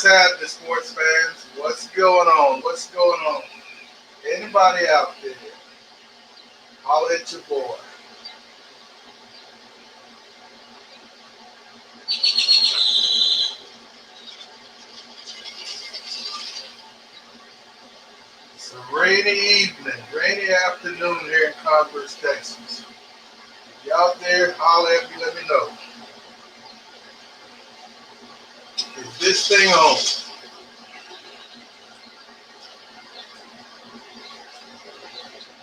happening, sports fans? What's going on? What's going on? Anybody out there? Holler at your boy. It's a rainy evening, rainy afternoon here in Converse, Texas. If you out there, holler at me, let me know. Is this thing on?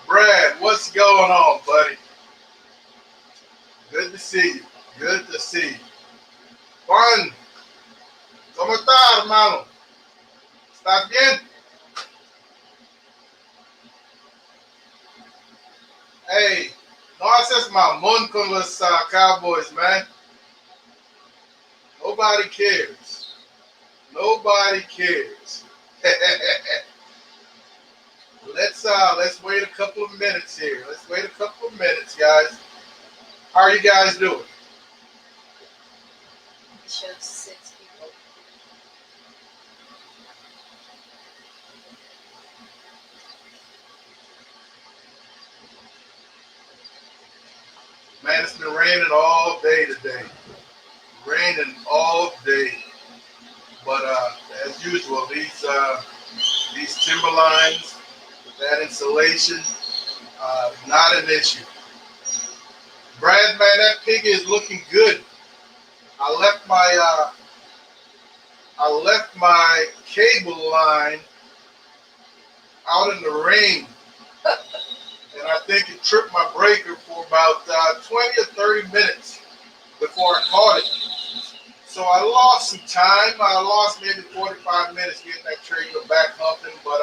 Brad, what's going on, buddy? Good to see you. Good to see you. Juan, ¿cómo estás, hermano? ¿Estás bien? Hey, no haces mamón con los Cowboys, man. Nobody cares. Nobody cares. Let's wait a couple of minutes here. Let's wait a couple of minutes, guys. How are you guys doing? It shows 6 people. Man, it's been raining all day today. Raining all day. But as usual, these timber lines with that insulation, not an issue. Brad, man, that pig is looking good. I left my cable line out in the rain, and I think it tripped my breaker for about 20 or 30 minutes before I caught it. So I lost some time. I lost maybe 45 minutes getting that trailer back humping, but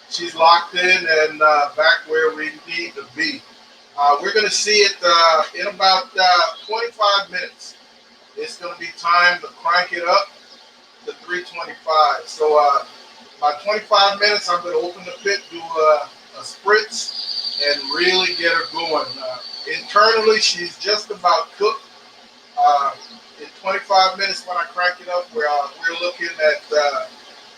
she's locked in and back where we need to be. We're going to see it in about 25 minutes. It's going to be time to crank it up to 325. So by 25 minutes, I'm going to open the pit, do a spritz, and really get her going. Internally, she's just about cooked. In 25 minutes, when I crank it up, we're looking at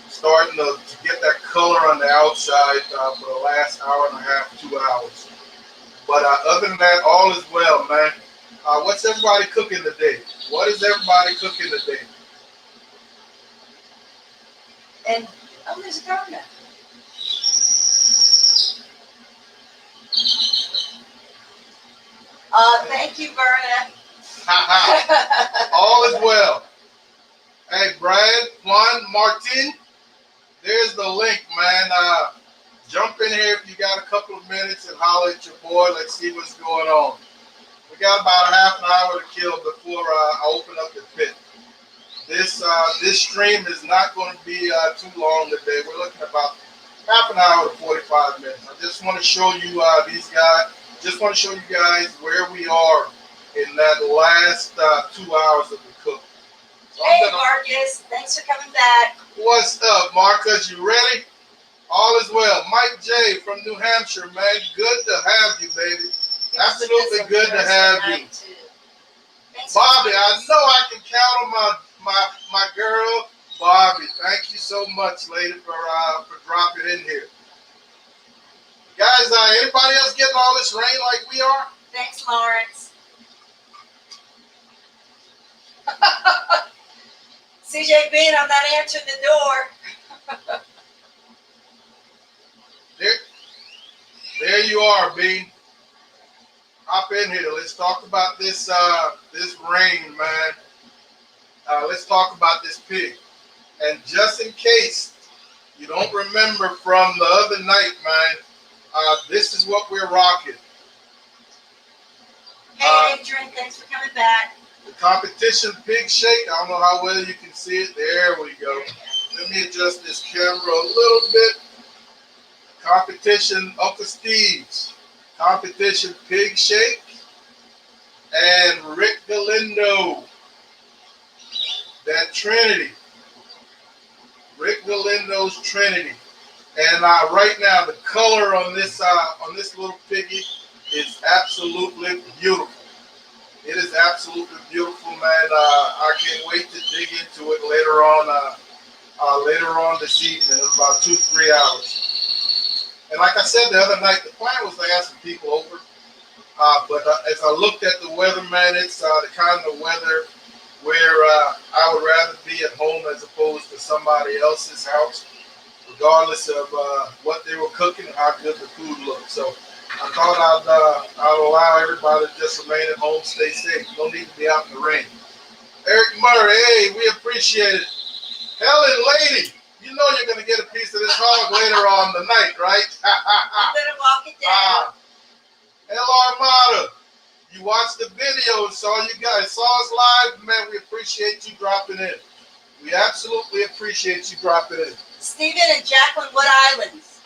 starting to get that color on the outside for the last hour and a half, 2 hours. But other than that, all is well, man. What's everybody cooking today? What is everybody cooking today? And, oh, there's a donut. Thank you, Berna. All is well. Hey, Brad, Juan, Martin, there's the link, man. Jump in here if you got a couple of minutes and holler at your boy. Let's see what's going on. We got about a half an hour to kill before I open up the pit. This stream is not going to be too long today. We're looking at about half an hour to 45 minutes. I just want to show you these guys. Just want to show you guys where we are in that last 2 hours of the cook. So hey, Marcus, thanks for coming back. What's up, Marcus? You ready? All is well. Mike J from New Hampshire, man. Good to have you, baby. Absolutely good to have you. Bobby, I know I can count on my girl, Bobby. Thank you so much, lady, for dropping in here. Guys, anybody else getting all this rain like we are? Thanks, Lawrence. CJ Bean, I'm not answering the door. There you are, Bean. Hop in here. Let's talk about this rain, man. Let's talk about this pig. And just in case you don't remember from the other night, man, this is what we're rocking. Hey, Adrian, thanks for coming back. The competition pig shake. I don't know how well you can see it. There we go. Let me adjust this camera a little bit. Competition Uncle Steve's. Competition pig shake. And Rick Galindo. That Trinity. Rick Galindo's Trinity. And right now the color on this little piggy is absolutely beautiful. It is absolutely beautiful, man. I can't wait to dig into it later on later on this evening in about 2-3 hours. And like I said the other night, the plan was to have some people over. But as I looked at the weather, man, it's the kind of weather where I would rather be at home as opposed to somebody else's house, regardless of what they were cooking and how good the food looked. So I thought I'd allow everybody to just remain at home, stay safe. No need to be out in the rain. Eric Murray, hey, we appreciate it. Helen Lady, you know you're going to get a piece of this hog later on the night, right? I'm going to walk it down. El Armada, you watched the video and saw you guys, saw us live. Man, we appreciate you dropping in. We absolutely appreciate you dropping in. Stephen and Jacqueline, what islands?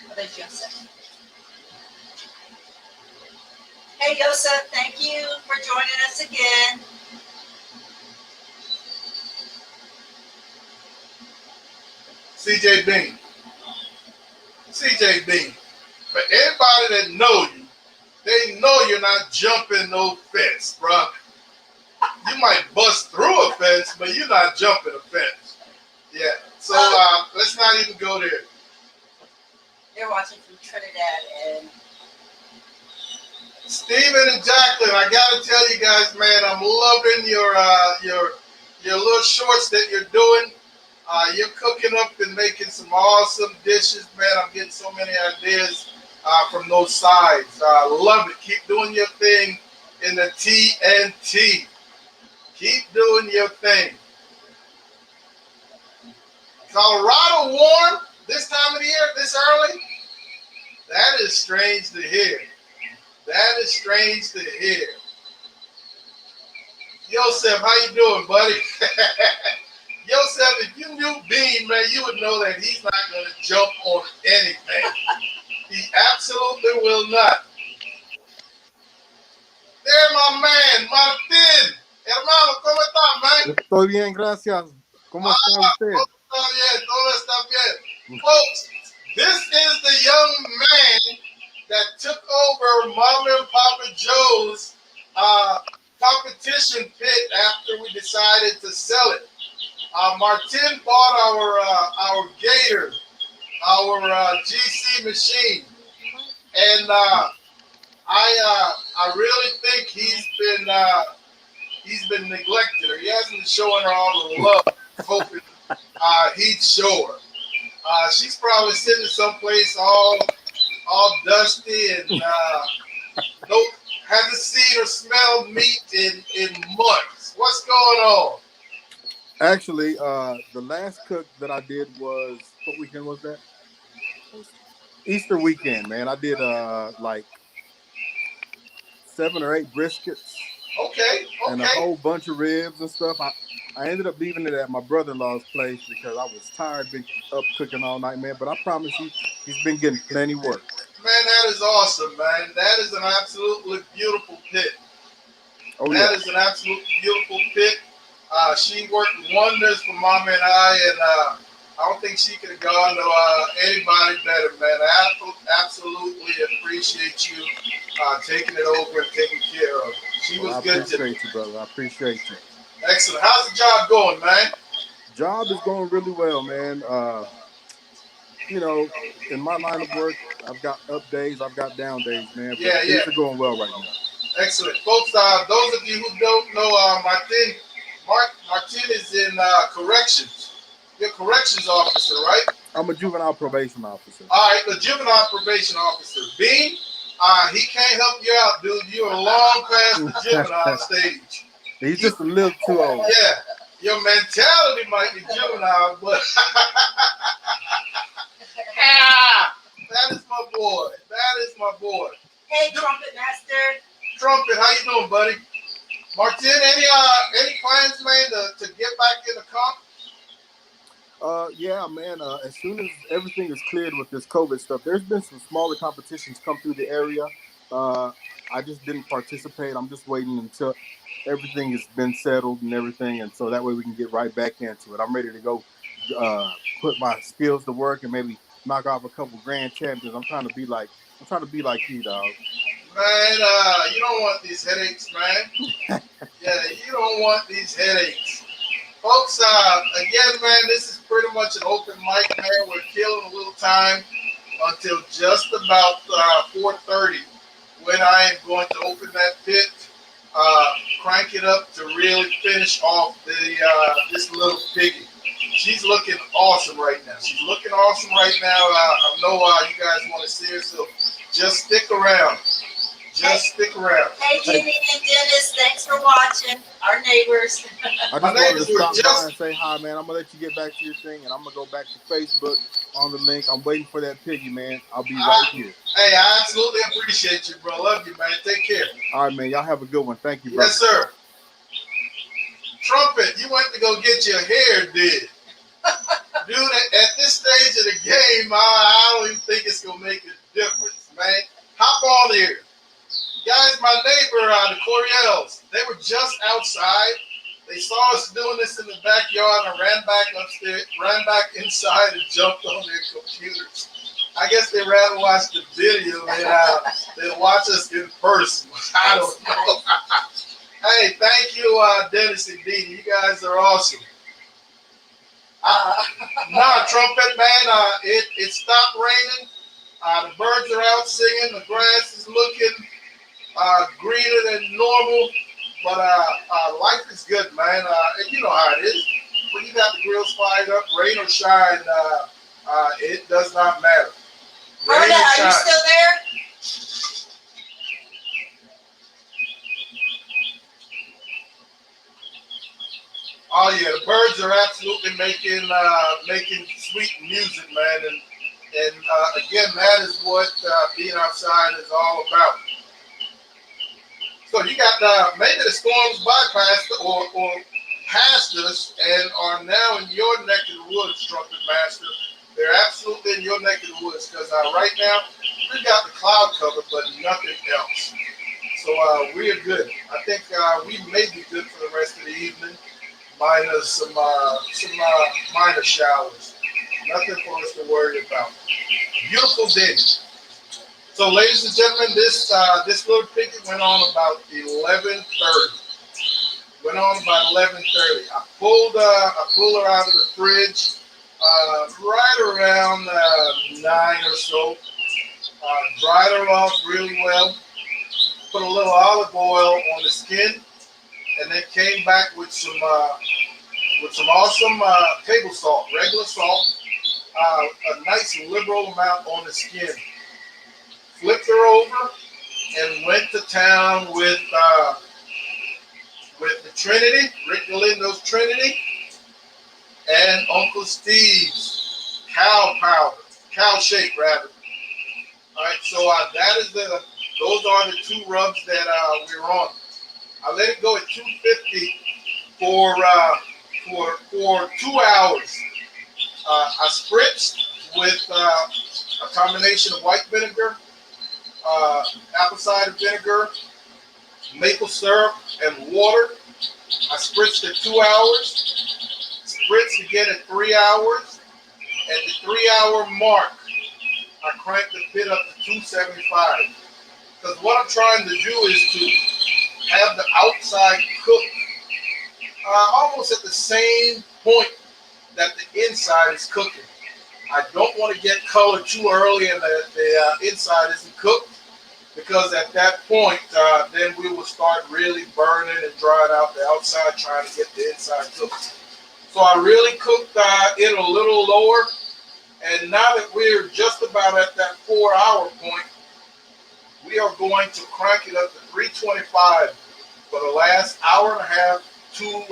Oh, there's Joseph. Hey, Joseph, thank you for joining us again. CJ Bean. CJ Bean. For anybody that know you, they know you're not jumping no fence, bro. You might bust through a fence, but you're not jumping a fence. Yeah. So let's not even go there. They're watching from Trinidad and Stephen and Jacqueline, I gotta tell you guys, man, I'm loving your little shorts that you're doing. You're cooking up and making some awesome dishes, man. I'm getting so many ideas from those sides. Love it. Keep doing your thing in the TNT. Keep doing your thing. Colorado warm this time of the year, this early? That is strange to hear. That is strange to hear. Yosef, how you doing, buddy? Yosef, if you knew Bean, man, you would know that he's not going to jump on anything. He absolutely will not. There, my man, Martín. Hermano, ¿cómo está, man? Estoy bien, gracias. ¿Cómo está usted? Todo bien, todo está bien. Folks, this is the young man that took over Mama and Papa Joe's competition pit after we decided to sell it. Martin bought our Gator, our GC machine, and I really think he's been neglected, or he hasn't been showing her all the love, hoping he'd show her. She's probably sitting someplace all dusty and hasn't seen or smelled meat in months. What's going on? Actually, the last cook that I did was, what weekend was that? Easter weekend, man. I did like 7 or 8 briskets. Okay. And a whole bunch of ribs and stuff. I ended up leaving it at my brother-in-law's place because I was tired, been up cooking all night, man. But I promise you, he's been getting plenty work. Man, that is awesome, man. That is an absolutely beautiful pit. Oh, that is an absolutely beautiful pit. She worked wonders for Mama and I don't think she could have gone to anybody better, man. I absolutely appreciate you taking it over and taking care of. She was good to me. I appreciate you, brother. I appreciate you. Excellent. How's the job going, man? Job is going really well, man. You know, in my line of work, I've got up days, I've got down days, man. But things are going well right now. Excellent. Folks, those of you who don't know, Martin is in corrections. You're a corrections officer, right? I'm a juvenile probation officer. All right, the juvenile probation officer. Bean, he can't help you out, dude. You're a long past the juvenile stage. He's just a little too old. Yeah, your mentality might be juvenile, but that is my boy. That is my boy. Hey, Trumpet Master. Trumpet, how you doing, buddy? Martin, any plans, man, to get back in the comp? Yeah, man. As soon as everything is cleared with this COVID stuff, there's been some smaller competitions come through the area. I just didn't participate. I'm just waiting until everything has been settled and everything, and so that way we can get right back into it. I'm ready to go put my skills to work and maybe knock off a couple grand champions. I'm trying to be like you, dog. Man, you don't want these headaches, man. Yeah, you don't want these headaches. Folks, again, man, this is pretty much an open mic, man. We're killing a little time until just about 4:30 when I am going to open that pit, crank it up to really finish off this little piggy. She's looking awesome right now. She's looking awesome right now. I know you guys want to see her, so just stick around. Just stick around. Hey, Jimmy and Dennis, thanks for watching. Our neighbors. I just My wanted neighbors to were stop by just. and say hi, man. I'm gonna let you get back to your thing, and I'm gonna go back to Facebook on the link. I'm waiting for that piggy, man. I'll be right here. Hey, I absolutely appreciate you, bro. Love you, man. Take care. All right, man. Y'all have a good one. Thank you, bro. Yes, sir. Trumpet, you went to go get your hair did. Dude, at this stage of the game, I don't even think it's going to make a difference, man. Hop on here. Guys, my neighbor, the Coriels, they were just outside. They saw us doing this in the backyard and ran back upstairs, ran back inside and jumped on their computers. I guess they rather watch the video than watch us in person. I don't know. Hey, thank you, Dennis and Dee. You guys are awesome. Trumpet, man, it stopped raining. The birds are out singing. The grass is looking greener than normal. But life is good, man. And you know how it is. When you got the grills fired up, rain or shine, it does not matter. Rain Rhoda, or are shine. you still there? Oh yeah, the birds are absolutely making sweet music, man, and again, that is what being outside is all about. So you got maybe the storms bypassed or passed us and are now in your neck of the woods, Trumpet Master. They're absolutely in your neck of the woods because right now we've got the cloud cover, but nothing else. So we are good. I think we may be good for the rest of the evening. Minus some minor showers. Nothing for us to worry about. Beautiful day. So, ladies and gentlemen, this little picnic went on about 11:30. Went on about 11:30. I pulled her out of the fridge right around 9 or so. Dried her off really well. Put a little olive oil on the skin, and then came back with some awesome table salt, regular salt, a nice liberal amount on the skin. Flipped her over and went to town with the Trinity, Rick Galindo's Trinity, and Uncle Steve's cow shake rather. All right, so those are the two rubs that we're on. I let it go at 250 for 2 hours. I spritzed with a combination of white vinegar, apple cider vinegar, maple syrup, and water. I spritzed at 2 hours. Spritzed again at 3 hours. At the 3-hour mark, I cranked the pit up to 275. Because what I'm trying to do is to have the outside cook almost at the same point that the inside is cooking. I don't want to get color too early and the inside isn't cooked, because at that point, then we will start really burning and drying out the outside, trying to get the inside cooked. So I really cooked it a little lower, and now that we're just about at that 4-hour point, we are going to crank it up to 325 for the last hour and a half, 2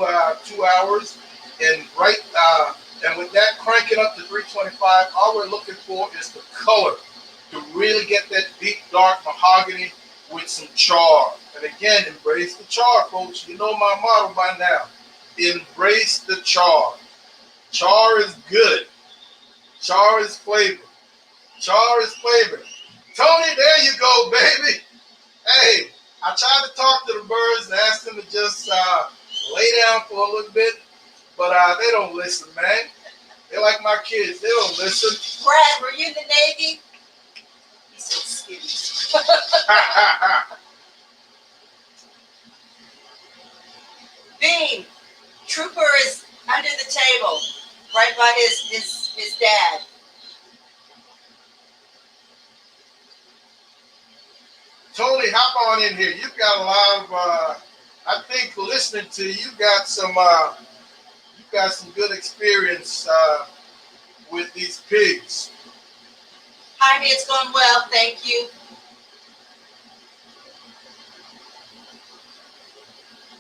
hours, and and with that cranking up to 325, all we're looking for is the color to really get that deep dark mahogany with some char. And again, embrace the char, folks. You know my motto by now. Embrace the char. Char is good. Char is flavor. Char is flavor. Tony, there you go, baby. Hey, I tried to talk to the birds and ask them to just lay down for a little bit, but they don't listen, man. They're like my kids. They don't listen. Brad, were you in the Navy? He said skitties. Bean, Trooper is under the table, right by his dad. Tony, hop on in here. You've got a lot of, I think, listening to you, you've got some good experience with these pigs. Jaime, it's going well, thank you.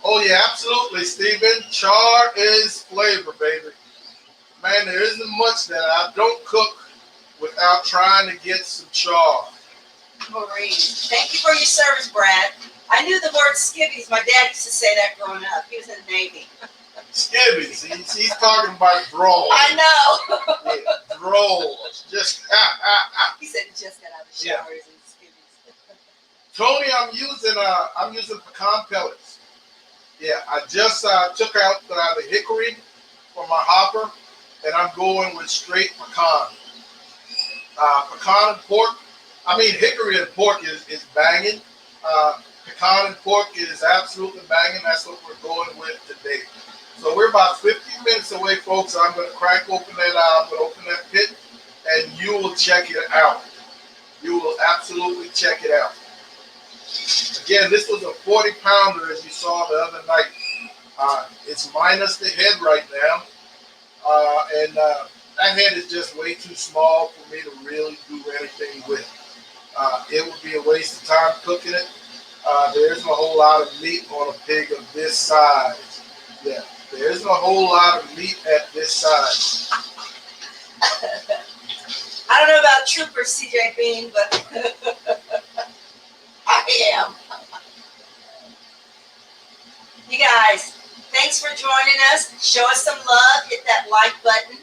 Oh yeah, absolutely, Stephen. Char is flavor, baby. Man, there isn't much that I don't cook without trying to get some char. Maureen, thank you for your service, Brad. I knew the word skivvies. My dad used to say that growing up. He was in the Navy. Skivvies. He's talking about droll. I know. Yeah, droll. Just He said he just got out of the showers and skivvies. Tony, I'm using pecan pellets. Yeah, I just took out the hickory for my hopper, and I'm going with straight pecan. Pecan and pork. I mean, hickory and pork is banging. Pecan and pork is absolutely banging. That's what we're going with today. So we're about 15 minutes away, folks. I'm going to crack open that. I'm going to open that pit, and you will check it out. You will absolutely check it out. Again, this was a 40-pounder, as you saw the other night. It's minus the head right now, and that head is just way too small for me to really do anything with. It would be a waste of time cooking it. There isn't a whole lot of meat on a pig of this size. Yeah, there isn't a whole lot of meat at this size. I don't know about Trooper CJ Bean, but I am. You guys, thanks for joining us. Show us some love. Hit that like button.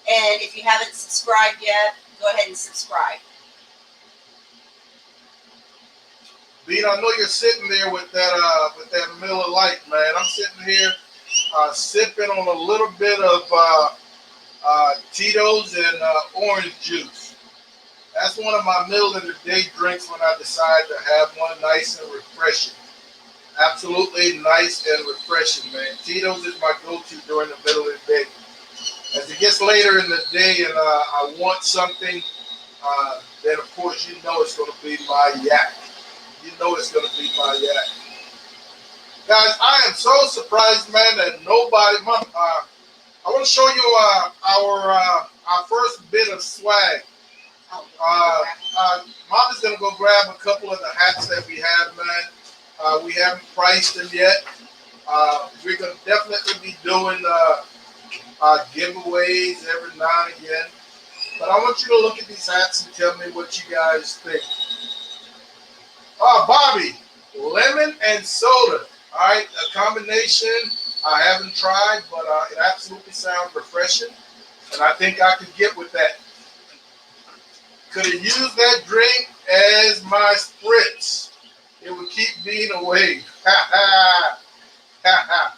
And if you haven't subscribed yet, go ahead and subscribe. Bean, I know you're sitting there with that Miller Lite, man. I'm sitting here sipping on a little bit of Tito's and orange juice. That's one of my middle of the day drinks when I decide to have one nice and refreshing. Absolutely nice and refreshing, man. Tito's is my go-to during the middle of the day. As it gets later in the day and I want something, then of course you know it's going to be my yak. You know it's going to be my yak. Guys, I am so surprised, man, that nobody... I want to show you our first bit of swag. Mama's going to go grab a couple of the hats that we have, man. We haven't priced them yet. We're going to definitely be doing giveaways every now and again. But I want you to look at these hats and tell me what you guys think. Bobby, lemon and soda. All right, a combination I haven't tried, but it absolutely sounds refreshing, and I think I could get with that. Could have used that drink as my spritz. It would keep being away. Ha ha. Ha ha.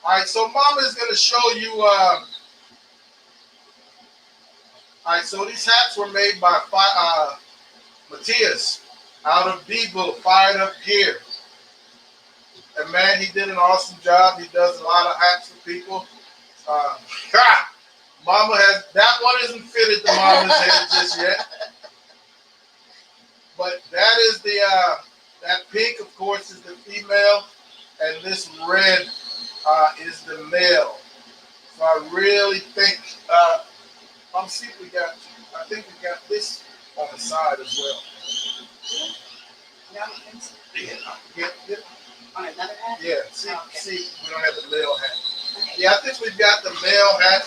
All right, so Mama is going to show you. All right, so these hats were made by Matthias out of Debo, Fired Up Gear. And man, he did an awesome job. He does a lot of hats for people. Mama has, that one isn't fitted to Mama's head just yet. But that is the, that pink, of course, is the female. And this red is the male. So I really think, let's see if we got, I think we got this on the side as well. Yeah. On another hat? Yeah, see, okay. see, we don't have the male hat. Okay. Yeah, I think we've got the male hat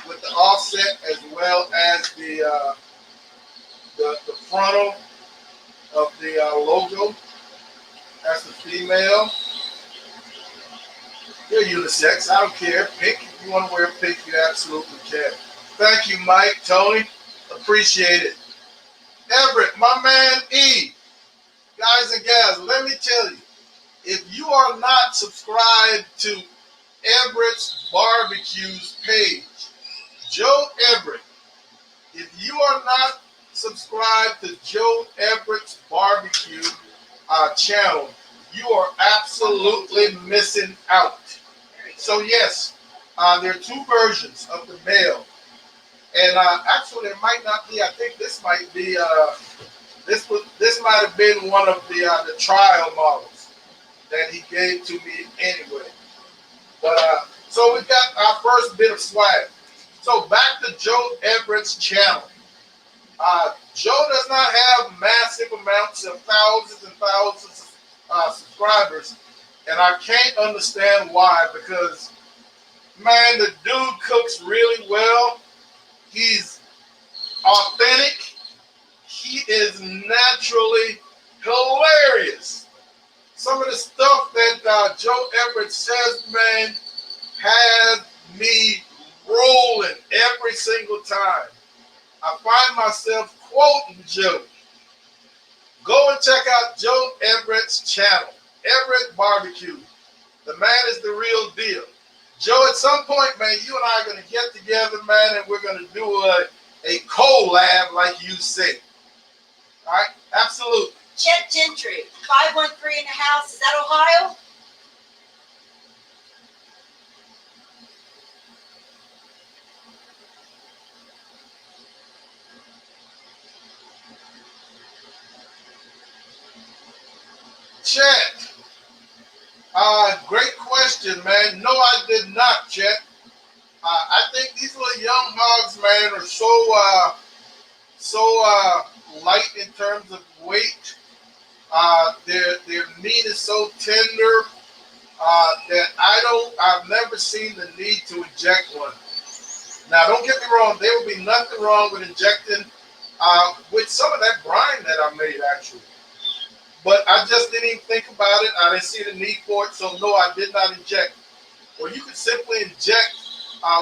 with the offset as well as the frontal of the logo. That's the female. You're unisex. I don't care. Pink. If you want to wear pink, you absolutely can. Thank you, Mike, Tony. Appreciate it. Everett, my man E. Guys and gals, let me tell you, if you are not subscribed to Everett's Barbecues page, Joe Everett, if you are not subscribed to Joe Everett's Barbecue channel, you are absolutely missing out. So yes, there are two versions of the mail, and actually there might not be. I think this might be this might have been one of the trial models that he gave to me anyway. But so we got our first bit of swag. So back to Joe Everett's channel. Joe does not have massive amounts of thousands and thousands of subscribers, and I can't understand why. Because man, the dude cooks really well. He's authentic. He is naturally hilarious. Some of the stuff that Joe Everett says, man, has me rolling every single time. I find myself quoting Joe. Go and check out Joe Everett's channel, Everett Barbecue. The man is the real deal. Joe, at some point, man, you and I are going to get together, man, and we're going to do a collab like you say. All right? Absolutely. Chet Gentry, 513 in the house. Is that Ohio? Chet, great question, man. No, I did not, Chet. I think these little young hogs, man, are so light in terms of weight. Their meat is so tender that I've never seen the need to inject one. Now, don't get me wrong. There would be nothing wrong with injecting with some of that brine that I made, actually. But I just didn't even think about it. I didn't see the need for it, so no, I did not inject. Or you could simply inject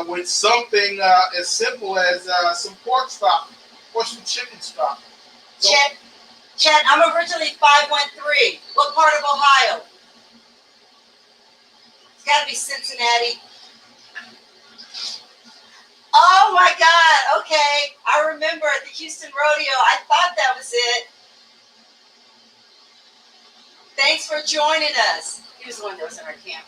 with something as simple as some pork stock or some chicken stock. So, Chet, I'm originally 513. What part of Ohio? It's got to be Cincinnati. Oh my God. Okay. I remember at the Houston Rodeo. I thought that was it. Thanks for joining us. He was the one that was in our camp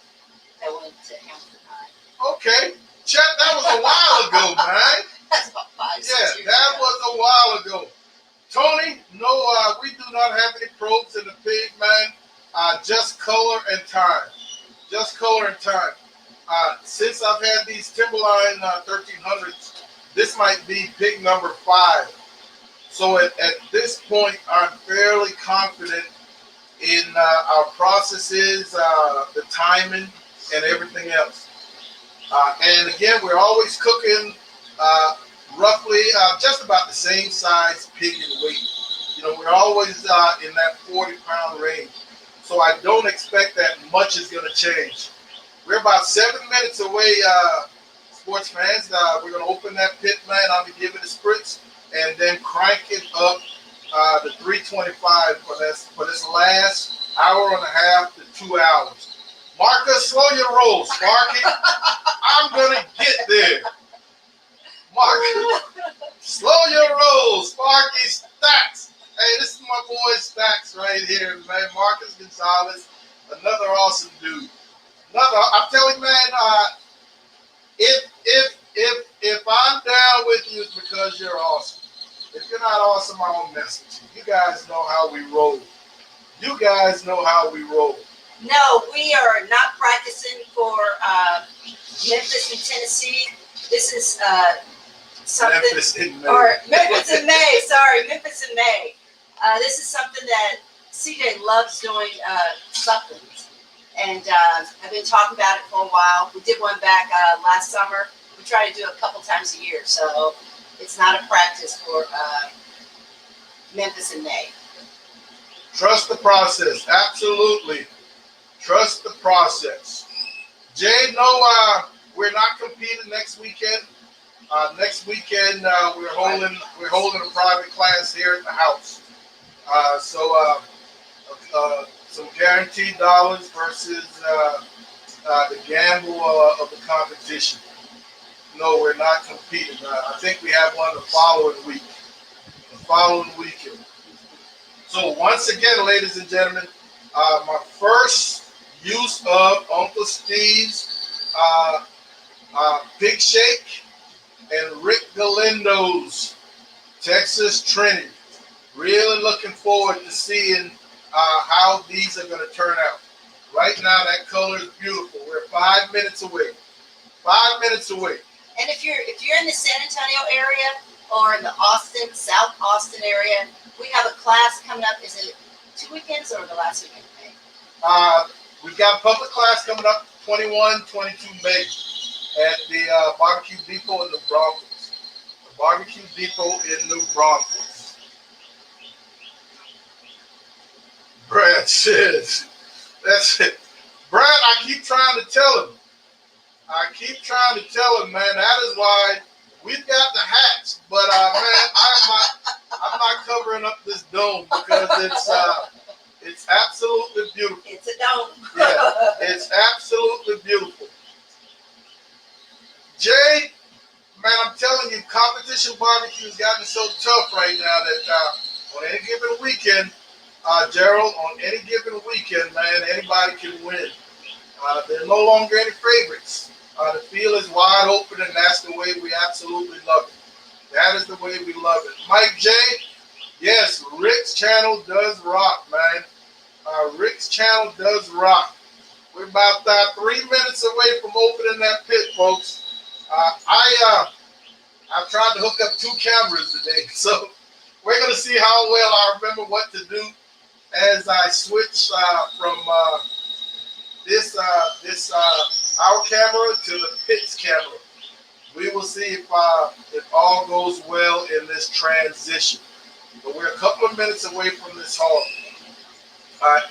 that went to Hampton High. okay. Chet, that was a while ago, man. That's about 5, 6 years Yeah, that ago. was a while ago. Tony, no, we do not have any probes in the pig, man. Just color and time. Just color and time. Since I've had these Timberline 1300s, this might be pig number 5. So at this point, I'm fairly confident in our processes, the timing, and everything else. And again, we're always cooking roughly just about the same size pig in weight. You know, we're always in that 40-pound range. So I don't expect that much is going to change. We're about 7 minutes away, sports fans. We're going to open that pit, man. I'll be giving it a spritz and then crank it up to 325 for this last hour and a half to 2 hours. Marcus, slow your roll, Sparky. I'm going to get there. Marcus, slow your roll, Sparky. Stacks. Hey, this is my boy Stacks right here, man. Marcus Gonzalez, another awesome dude. I'm telling you, man, if I'm down with you, it's because you're awesome. If you're not awesome, I won't mess with you. You guys know how we roll. You guys know how we roll. No, we are not practicing for Memphis and Tennessee. This is something. Memphis in May. Or Memphis in May. Sorry, Memphis in May. This is something that CJ loves doing supplements. And I've been talking about it for a while. We did one back last summer. We try to do it a couple times a year. So it's not a practice for Memphis in May. Trust the process. Absolutely. Trust the process. Jay, no, we're not competing next weekend. Next weekend we're holding a private class here at the house. So some guaranteed dollars versus the gamble of the competition. No, we're not competing. I think we have one the following week. The following weekend. So once again, ladies and gentlemen, my first use of Uncle Steve's uh, Big Shake, and Rick Galindo's Texas Trinity. Really looking forward to seeing how these are going to turn out. Right now, that color is beautiful. We're 5 minutes away. 5 minutes away. And if you're in the San Antonio area or in the Austin, South Austin area, we have a class coming up. Is it 2 weekends or the last weekend of May? We've got public class coming up 21, 22 May at the Barbecue Depot in New Braunfels. The Barbecue Depot in New Braunfels. Brad says, that's it. Brad, I keep trying to tell him. Man, that is why we've got the hats, but man, I'm not covering up this dome because it's absolutely beautiful. It's a dome. Yeah, it's absolutely beautiful. Jay, man, I'm telling you, competition barbecue has gotten so tough right now that on any given weekend, Gerald, on any given weekend, man, anybody can win. There are no longer any favorites. The field is wide open, and that's the way we absolutely love it. That is the way we love it. Mike J, yes, Rick's channel does rock, man. Rick's channel does rock. We're about 3 minutes away from opening that pit, folks. I've tried to hook up 2 cameras today, so we're going to see how well I remember what to do as I switch from this our camera to the pits camera. We will see if all goes well in this transition. But we're a couple of minutes away from this hall. All right.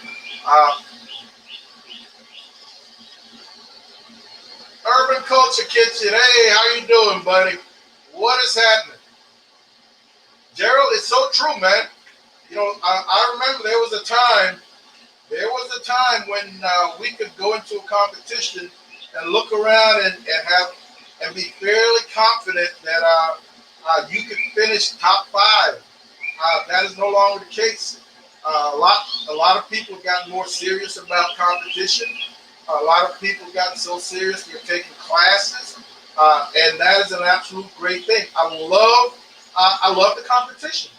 Urban Culture Kitchen. Hey, how you doing, buddy? What is happening? Gerald, it's so true, man. You know, I remember there was a time when we could go into a competition and look around and be fairly confident that you could finish top 5. That is no longer the case. A lot of people got more serious about competition. A lot of people got so serious they're taking classes, and that is an absolute great thing. I love the competition.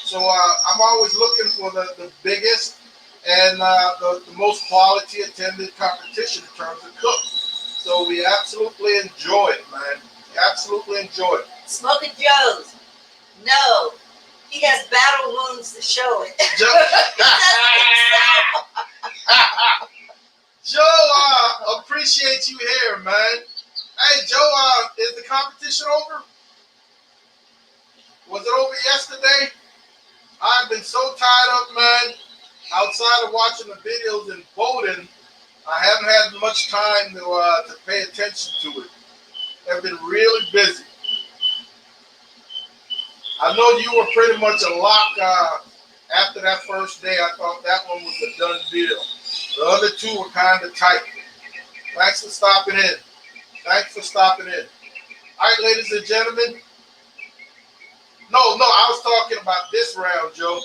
So I'm always looking for the biggest and the most quality attended competition in terms of cooks. So we absolutely enjoy it, man. We absolutely enjoy it. Smoking Joe's. No, he has battle wounds to show it. Joe, appreciate you here, man. Hey, Joe, is the competition over? Was it over yesterday? I've been so tied up, man. Outside of watching the videos and voting, I haven't had much time to pay attention to it. I've been really busy. I know you were pretty much a lock after that first day. I thought that one was a done deal. The other 2 were kind of tight. Thanks for stopping in. All right, ladies and gentlemen. No, I was talking about this round, Joe.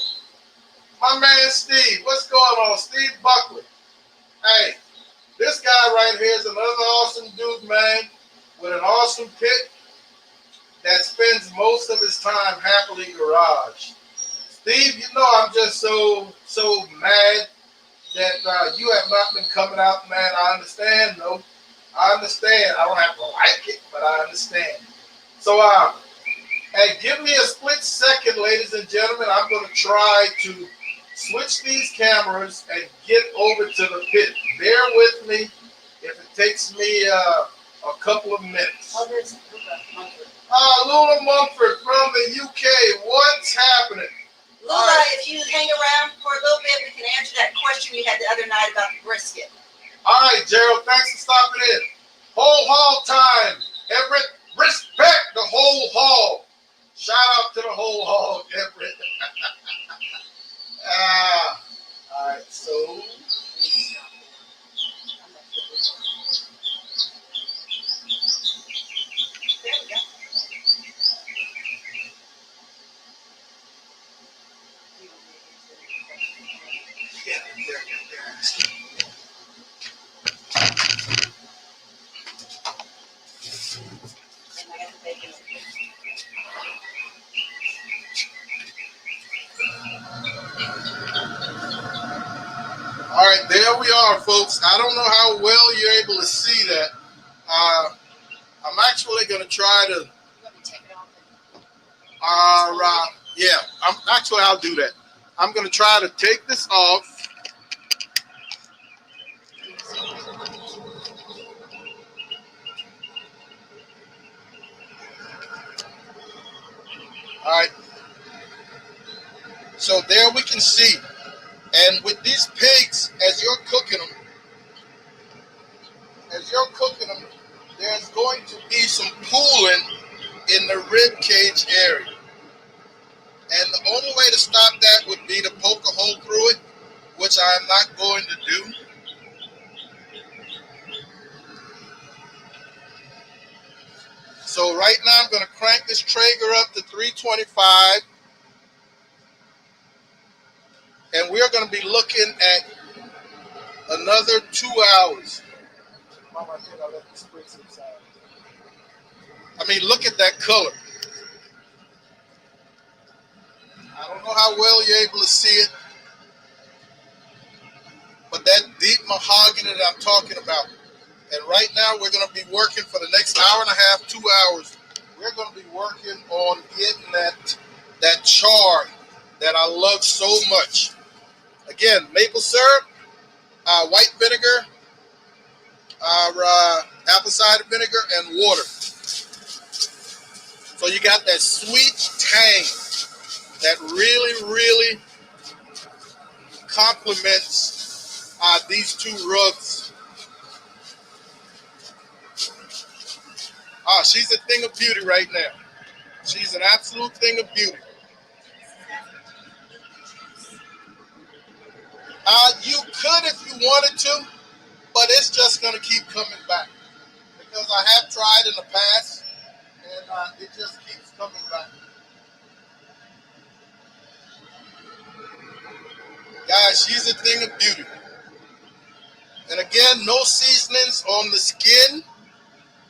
My man Steve, what's going on? Steve Buckley. Hey, this guy right here is another awesome dude, man, with an awesome pit that spends most of his time happily garage. Steve, you know I'm just so mad that you have not been coming out, man. I understand, though. I understand. I don't have to like it, but I understand. So, hey, give me a split second, ladies and gentlemen. I'm going to try to switch these cameras and get over to the pit. Bear with me if it takes me a couple of minutes. Oh, there's Lula Mumford. Lula Mumford from the UK. What's happening? Lula, if you hang around for a little bit, we can answer that question you had the other night about the brisket. All right, Gerald, thanks for stopping in. Whole hall time. Everett, respect the whole hall. Shout out to the whole hall, Everett. All right, so. There we go. Yeah. All right, there we are, folks. I don't know how well you're able to see that. I'm actually going to try to. Yeah, I'll do that. I'm going to try to take this off. All right. So there we can see. And with these pigs, as you're cooking them, there's going to be some pooling in the rib cage area. And the only way to stop that would be to poke a hole through it, which I am not going to do. So right now I'm going to crank this Traeger up to 325. And we're going to be looking at another 2 hours. Mama, I think I left the spritz inside. I mean, look at that color. I don't know how well you're able to see it, but that deep mahogany that I'm talking about. And right now we're going to be working for the next hour and a half, 2 hours. We're going to be working on getting that char that I love so much. Again, maple syrup, white vinegar, apple cider vinegar, and water. So you got that sweet tang that really, really complements these two rubs. She's a thing of beauty right now. She's an absolute thing of beauty. You could if you wanted to, but it's just going to keep coming back. Because I have tried in the past, and it just keeps coming back. Guys, she's a thing of beauty. And again, no seasonings on the skin.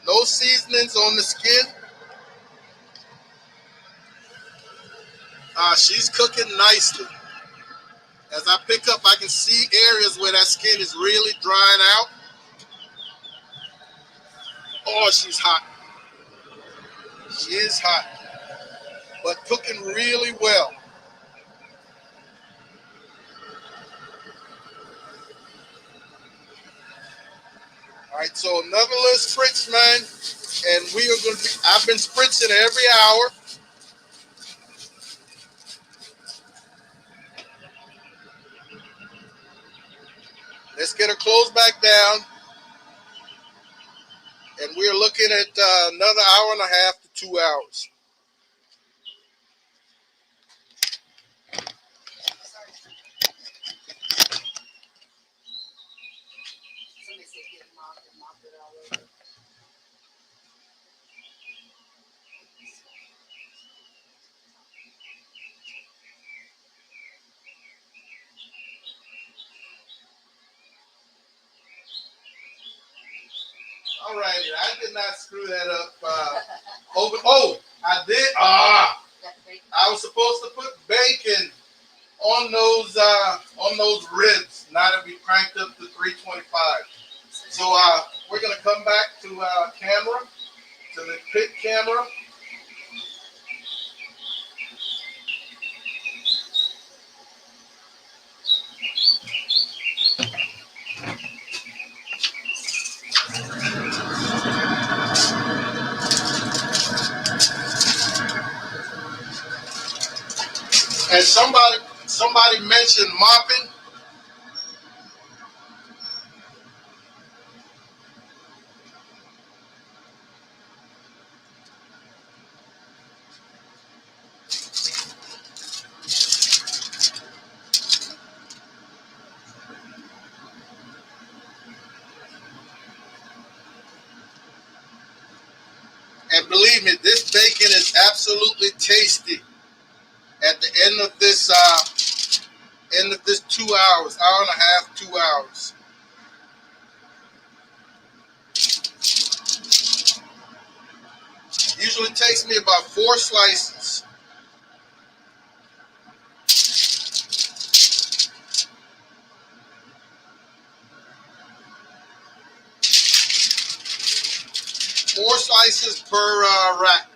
No seasonings on the skin. She's cooking nicely. As I pick up, I can see areas where that skin is really drying out. Oh, she's hot. She is hot, but cooking really well. All right, so another little spritz, man, and we are going to be, I've been spritzing every hour. Let's get her closed back down. And we're looking at another hour and a half to 2 hours. All righty, I did not screw that up. I did. I was supposed to put bacon on those ribs. Now that we cranked up to 325. So we're gonna come back to camera, to the pit camera. And somebody mentioned mopping. And believe me, this bacon is absolutely tasty. At the end of this 2 hours, hour and a half, 2 hours. Usually takes me about 4 slices. Four slices per rack.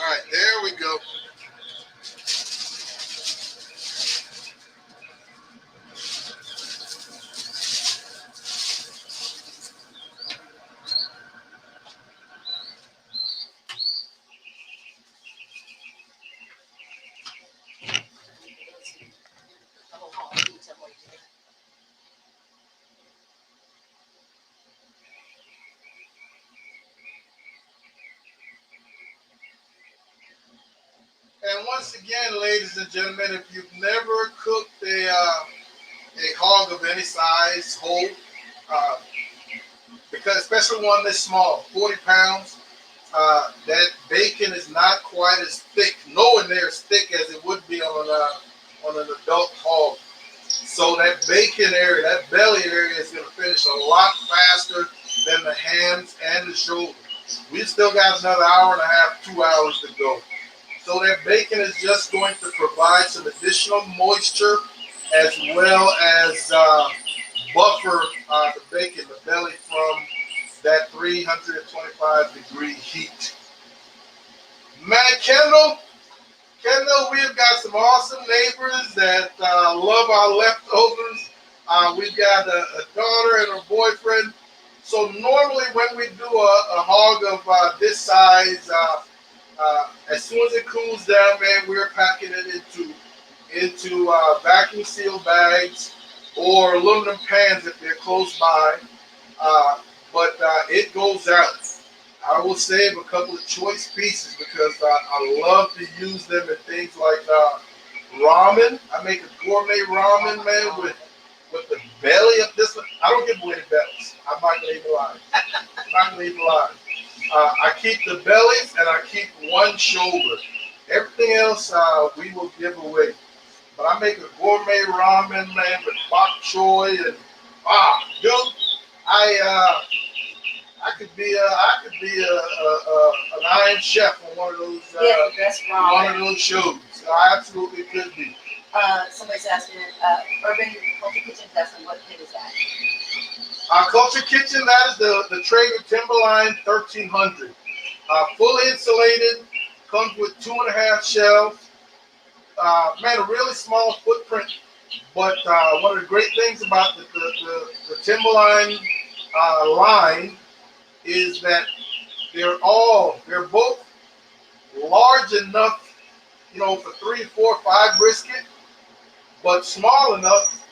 All right, there we go. And once again, ladies and gentlemen, if you've never cooked a hog of any size whole, uh, because especially one this small, 40 pounds, that bacon is not quite as thick, nowhere near as thick as it would be on an adult hog. So that bacon area, that belly area, is going to finish a lot faster than the hams and the shoulder. We still got another hour and a half, 2 hours to go. So that bacon is just going to provide some additional moisture as well as buffer the bacon, the belly, from that 325-degree heat. Man, Kendall, we've got some awesome neighbors that love our leftovers. We've got a daughter and her boyfriend. So normally when we do a hog of this size, as soon as it cools down, man, we're packing it into vacuum seal bags or aluminum pans if they're close by. But it goes out. I will save a couple of choice pieces because I love to use them in things like ramen. I make a gourmet ramen, man, with the belly of this one. I don't give away the bellies. I'm not going to even lie. I keep the bellies and I keep one shoulder. Everything else we will give away. But I make a gourmet ramen, man, with bok choy and dude, I could be an Iron Chef on one of those shows. I absolutely could be. Somebody's asking, Urban Culture Kitchen, what kit is that? Culture Kitchen, that is the Traeger Timberline 1300. Fully insulated, comes with 2.5 shelves. Man, a really small footprint. But one of the great things about the Timberline line is that they're both large enough, for 3, 4, 5 brisket, but small enough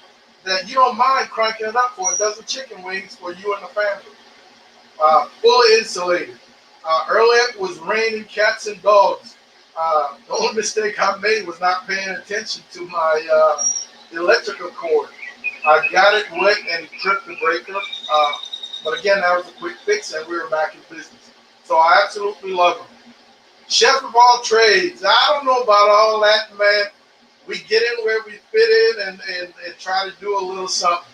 that you don't mind cranking it up for a dozen chicken wings for you and the family. Fully insulated. Earlier it was raining cats and dogs. The only mistake I made was not paying attention to my electrical cord. I got it wet and tripped the breaker. But again, that was a quick fix and we were back in business. So I absolutely love them. Chef of all trades. I don't know about all that, man. We get in where we fit in and try to do a little something.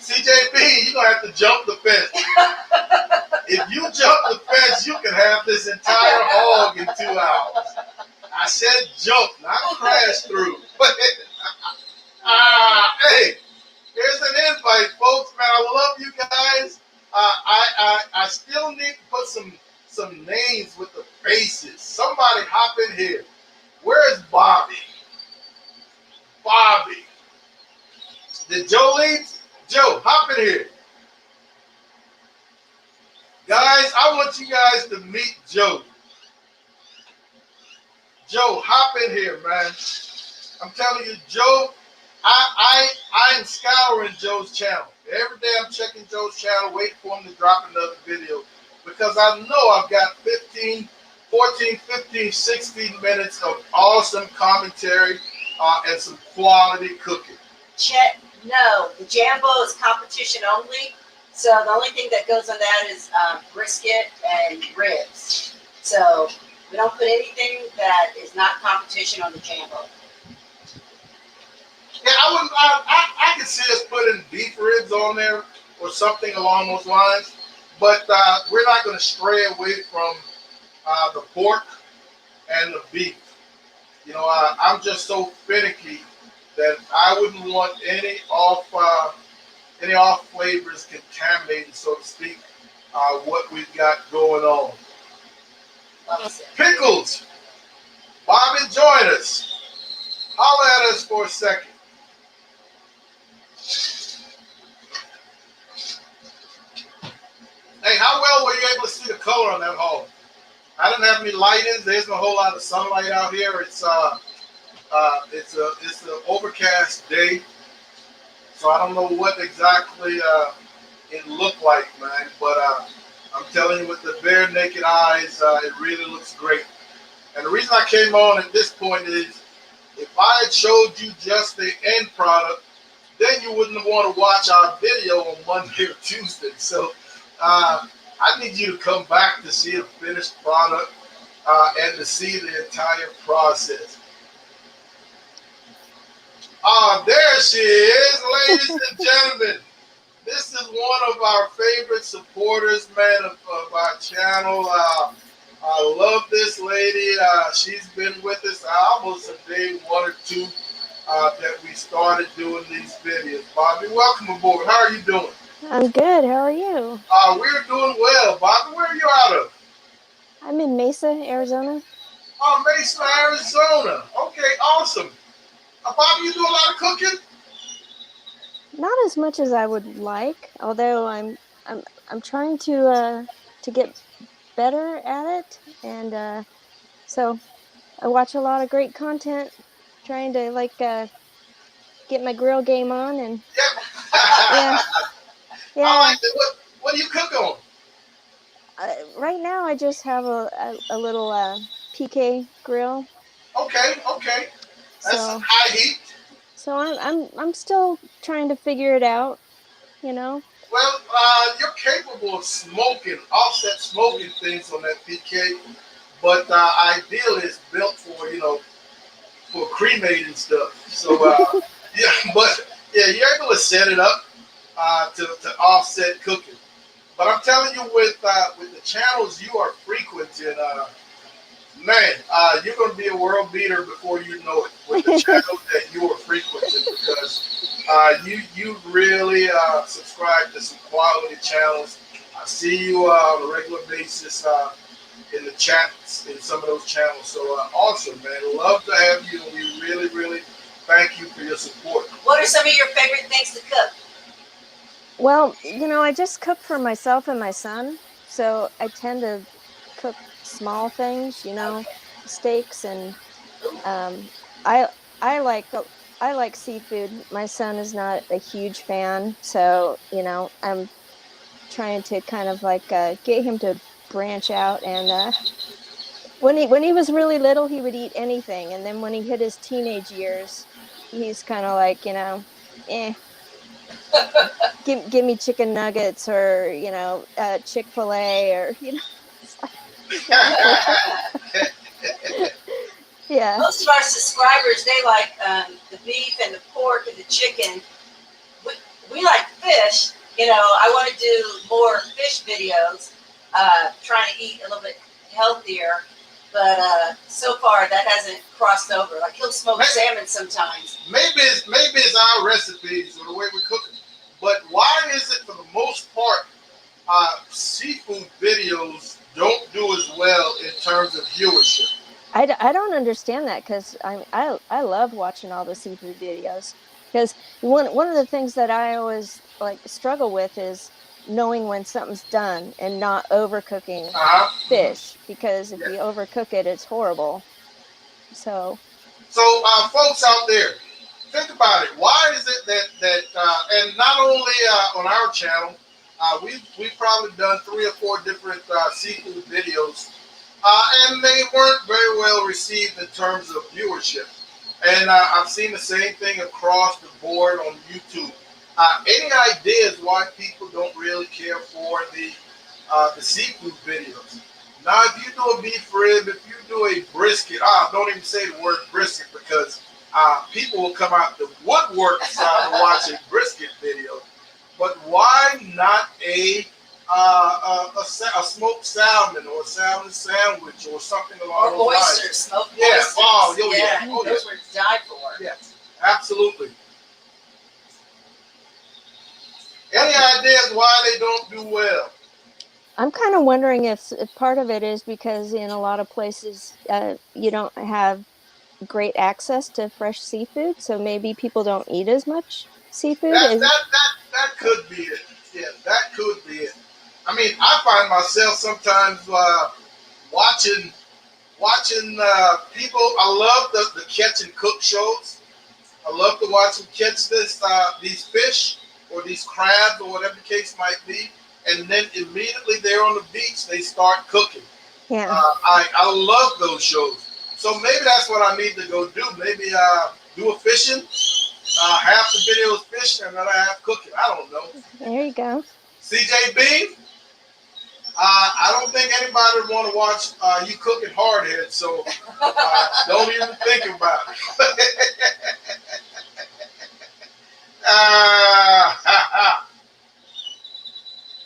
CJB, you're going to have to jump the fence. If you jump the fence, you can have this entire hog in 2 hours. I said jump, not crash through. Hey, here's an invite, folks. Man, I love you guys. I still need to put some names with the faces. Somebody hop in here. Where is Bobby? Did Joe leave? Joe, hop in here. Guys, I want you guys to meet Joe. Joe, hop in here, man. I'm telling you, Joe, I'm scouring Joe's channel. Every day I'm checking Joe's channel, waiting for him to drop another video. because I know I've got 16 minutes of awesome commentary and some quality cooking. Chet, no, the Jambo is competition only. So the only thing that goes on that is brisket and ribs. So we don't put anything that is not competition on the Jambo. Yeah, I can see us putting beef ribs on there or something along those lines, but we're not going to stray away from the pork and the beef. You know, I'm just so finicky that I wouldn't want any off flavors contaminating, so to speak, what we've got going on. Pickles, Bobby, join us. Holler at us for a second. Hey, how well were you able to see the color on that hog? I didn't have any light-ins. There's no whole lot of sunlight out here. It's an overcast day, so I don't know what exactly it looked like, man. But I'm telling you, with the bare naked eyes, it really looks great. And the reason I came on at this point is, if I had showed you just the end product, then you wouldn't want to watch our video on Monday or Tuesday. So I need you to come back to see the finished product and to see the entire process. There she is, ladies and gentlemen. This is one of our favorite supporters, man, of our channel. I love this lady. She's been with us almost a day, one or two, that we started doing these videos. Bobby, welcome aboard. How are you doing? I'm good. How are you? We're doing well. Bobby, where are you out of? I'm in Mesa, Arizona. Oh, Mesa, Arizona. Okay, awesome. Bobby, you do a lot of cooking? Not as much as I would like, although I'm trying to get better at it, and so I watch a lot of great content, trying to get my grill game on, and Yeah. yeah. I like it. What do you cook on? Right now I just have a little PK grill. Okay. That's So high heat. so I'm still trying to figure it out, you know. Well, you're capable of smoking, offset smoking things on that PK, but ideally it's built for, for cremating stuff. So, yeah, but yeah, you're able to set it up to offset cooking. But I'm telling you, with the channels you are frequenting, man, you're going to be a world beater before you know it with the channels that you are frequenting, because you really subscribe to some quality channels. I see you on a regular basis in the chats in some of those channels. So awesome, man. Love to have you, and we really, really thank you for your support. What are some of your favorite things to cook? Well, I just cook for myself and my son, so I tend to cook small things, steaks, and um, I I like I like seafood. My son is not a huge fan, so I'm trying to kind of get him to branch out. And when he was really little, he would eat anything, and then when he hit his teenage years, he's kind of eh. Give me chicken nuggets, or Chick-fil-A, or yeah. Most of our subscribers, they like the beef and the pork and the chicken. We like fish. I want to do more fish videos, trying to eat a little bit healthier. But so far, that hasn't crossed over. Like, he'll smoke salmon sometimes. Maybe it's our recipes or the way we cook them. But why is it, for the most part, seafood videos don't do as well in terms of viewership? I don't understand that, because I love watching all the seafood videos, because one of the things that I always struggle with is knowing when something's done and not overcooking fish, because if you overcook it, it's horrible. So folks out there, think about it. Why is it that and not only on our channel, we've probably done 3 or 4 different seafood videos, and they weren't very well received in terms of viewership. And I've seen the same thing across the board on YouTube. Any ideas why people don't really care for the seafood videos? Now, if you do a beef rib, if you do a brisket, don't even say the word brisket because people will come out the woodwork to watch a brisket video. But why not a smoked salmon or a salmon sandwich or something along Or those lines? oysters, smoked Yeah. oysters. Oh, yeah. Yeah, Oh, those were to die for. Yes, absolutely. Any ideas why they don't do well? I'm kind of wondering if part of it is because in a lot of places you don't have great access to fresh seafood, so maybe people don't eat as much seafood That as. that that that could be it. Yeah, that could be it. I mean, I find myself sometimes watching people. I love the catch and cook shows. I love to watch them catch these fish or these crabs or whatever the case might be, and then immediately they're on the beach, they start cooking. Yeah. I love those shows. So maybe that's what I need to go do. Maybe do a fishing. Half the video is fishing and another half cooking. I don't know. There you go. CJB, I don't think anybody would want to watch you cooking hardhead, so don't even think about it.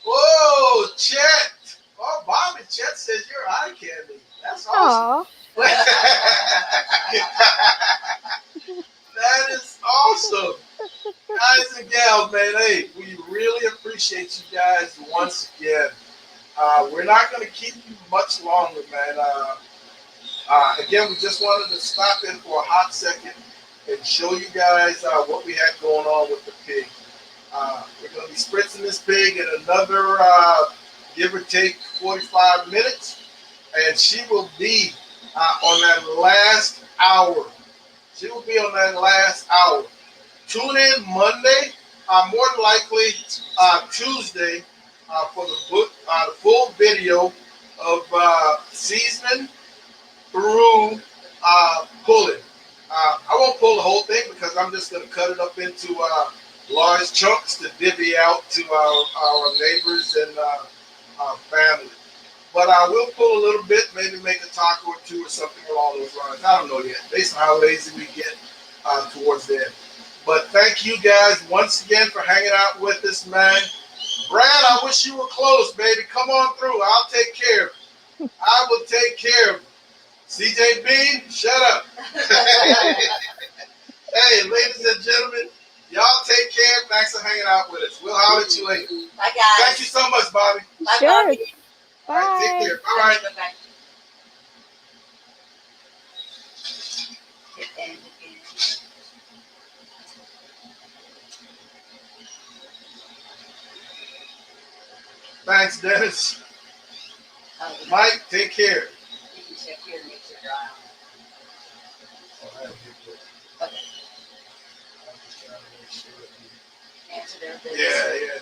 Whoa, Chet. Oh, Bobby, Chet says you're eye candy. That's awesome. Oh, That is awesome. Guys and gals, man, hey, we really appreciate you guys once again. We're not going to keep you much longer, man. Again, we just wanted to stop in for a hot second and show you guys what we had going on with the pig. We're going to be spritzing this pig in another, give or take, 45 minutes, and she will be on that last hour. She will be on that last hour. Tune in Monday, more than likely Tuesday, for the full video of seasoning through pulling. I won't pull the whole thing because I'm just going to cut it up into large chunks to divvy out to our neighbors and family. But I will pull a little bit, maybe make a taco or two or something along those lines. I don't know yet, based on how lazy we get towards the end. But thank you guys once again for hanging out with us, man. Brad, I wish you were close, baby. Come on through. I'll take care of you. I will take care of you. CJ Bean, shut up. Hey, ladies and gentlemen, y'all take care. Thanks for hanging out with us. We'll holler at you later. Bye, guys. Thank you so much, Bobby. Bye, sure. Bobby. All right, take Bye. care. All right. Bye-bye. Hit end again. Thanks, Dennis. Oh, Mike, take care. you can check here to make sure you're on. Okay. Answer their business. Yeah, yeah.